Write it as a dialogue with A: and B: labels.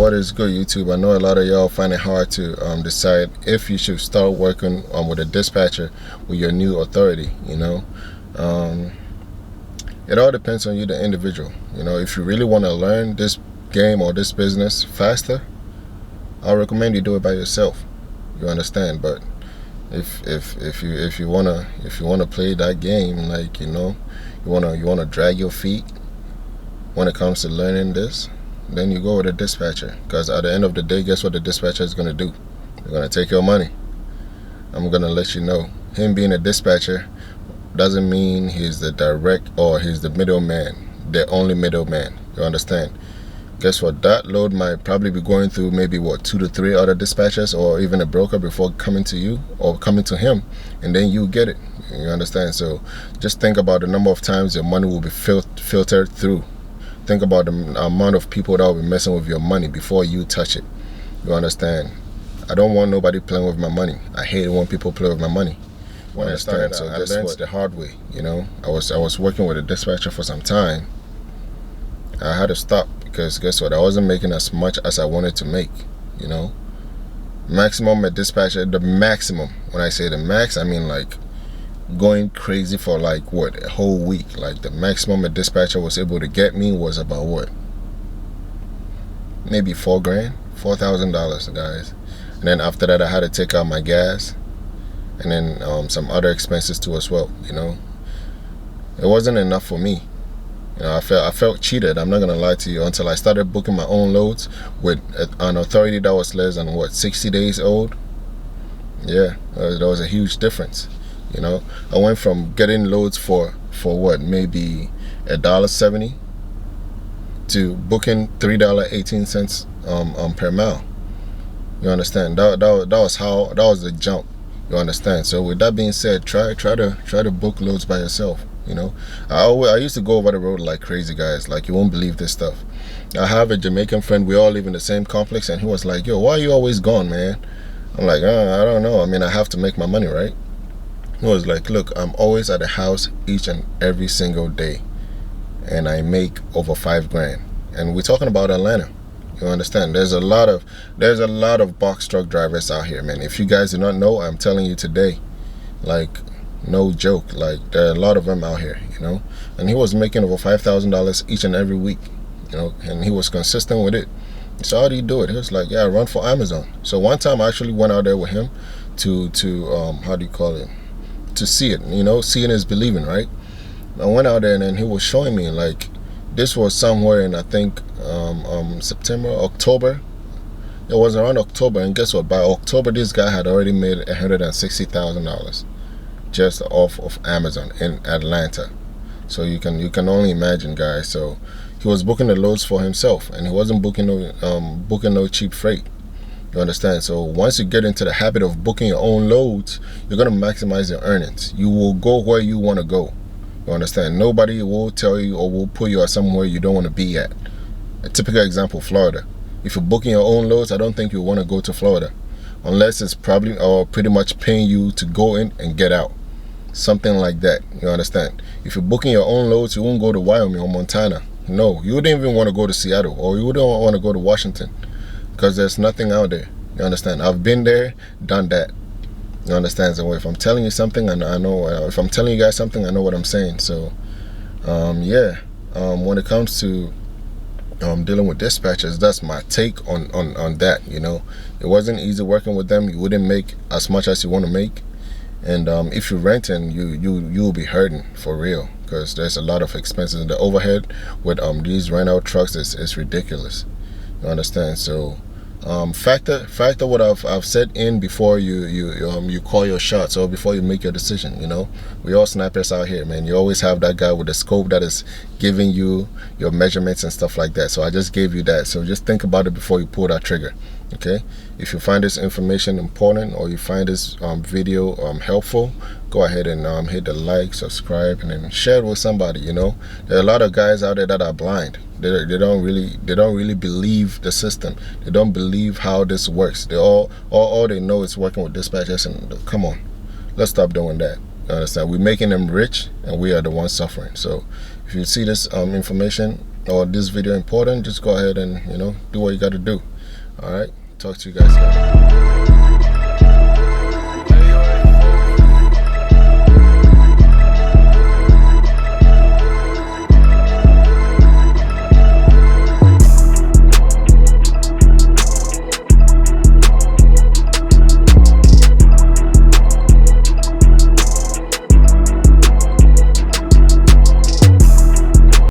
A: what is good, YouTube? I know a lot of y'all find it hard to decide if you should start working with a dispatcher with your new authority. It all depends on you, the individual. If you really want to learn this game or this business faster, I recommend you do it by yourself. You understand? But if you wanna play that game, like you wanna drag your feet when it comes to learning this, then you go with a dispatcher. Because at the end of the day, guess what the dispatcher is gonna do? They're gonna take your money. I'm gonna let you know. Him being a dispatcher doesn't mean he's the direct or he's the middleman, the only middleman. You understand? Guess what? That load might probably be going through maybe 2 to 3 other dispatchers or even a broker before coming to you or coming to him, and then you get it. You understand? So just think about the number of times your money will be filtered through. Think about the amount of people that will be messing with your money before you touch it. You understand? I don't want nobody playing with my money. I hate it when people play with my money. You understand? So I learned the hard way. I was working with a dispatcher for some time. I had to stop because guess what? I wasn't making as much as I wanted to make. Maximum at dispatcher, the maximum. When I say the max, I mean like going crazy for like a whole week. Like the maximum a dispatcher was able to get me was about maybe $4,000, guys. And then after that, I had to take out my gas and then some other expenses too as well. It wasn't enough for me. I felt cheated. I'm not gonna lie to you, until I started booking my own loads with an authority that was less than 60 days old. Yeah, there was a huge difference. I went from getting loads for maybe $1.70 to booking $3.18 per mile. You understand? That was the jump. You understand? So with that being said, try to book loads by yourself. I used to go over the road like crazy, guys. Like, you won't believe this stuff. I have a Jamaican friend. We all live in the same complex, and he was like, "Yo, why are you always gone, man?" I'm like, I don't know. I mean, I have to make my money, right? He was like, "Look, I'm always at the house each and every single day, and I make over $5,000." And we're talking about Atlanta. You understand? There's a lot of box truck drivers out here, man. If you guys do not know, I'm telling you today, like, no joke, like there are a lot of them out here, and he was making over $5,000 each and every week, and he was consistent with it. So how do you do it? He was like, "Yeah, I run for Amazon." So one time I actually went out there with him to how do you call it, to see it. Seeing is believing, right? I went out there and then he was showing me, like, this was somewhere in, I think, September, October. It was around October, and guess what? By October, this guy had already made $160,000 just off of Amazon in Atlanta. So you can only imagine, guys. So he was booking the loads for himself, and he wasn't booking no cheap freight. You understand? So once you get into the habit of booking your own loads, you're gonna maximize your earnings. You will go where you want to go. You understand? Nobody will tell you or will put you at somewhere you don't want to be at. A typical example, Florida. If you're booking your own loads, I don't think you want to go to Florida, unless it's probably or pretty much paying you to go in and get out. Something like that. You understand? If you're booking your own loads, you won't go to Wyoming or Montana. No, you wouldn't even want to go to Seattle, or you wouldn't want to go to Washington, because there's nothing out there. You understand? I've been there, done that. You understand? So if I'm telling you something, I know. If I'm telling you guys something, I know what I'm saying. So, yeah. When it comes to dealing with dispatchers, that's my take on that. It wasn't easy working with them. You wouldn't make as much as you want to make. And if you're renting, you'll be hurting for real, because there's a lot of expenses. And the overhead with these rent-out trucks is ridiculous. You understand? So factor what I've said in before you call your shots, or before you make your decision. We all snipers out here, man. You always have that guy with the scope that is giving you your measurements and stuff like that. So I just gave you that. So just think about it before you pull that trigger. Okay, if you find this information important, or you find this video helpful, go ahead and hit the like, subscribe, and then share it with somebody. There are a lot of guys out there that are blind. They don't really believe the system. They don't believe how this works. All they know is working with dispatchers. And come on, let's stop doing that. You understand? We're making them rich, and we are the ones suffering. So if you see this information, or this video important, just go ahead and, you know, do what you got to do. All right, talk to you guys later.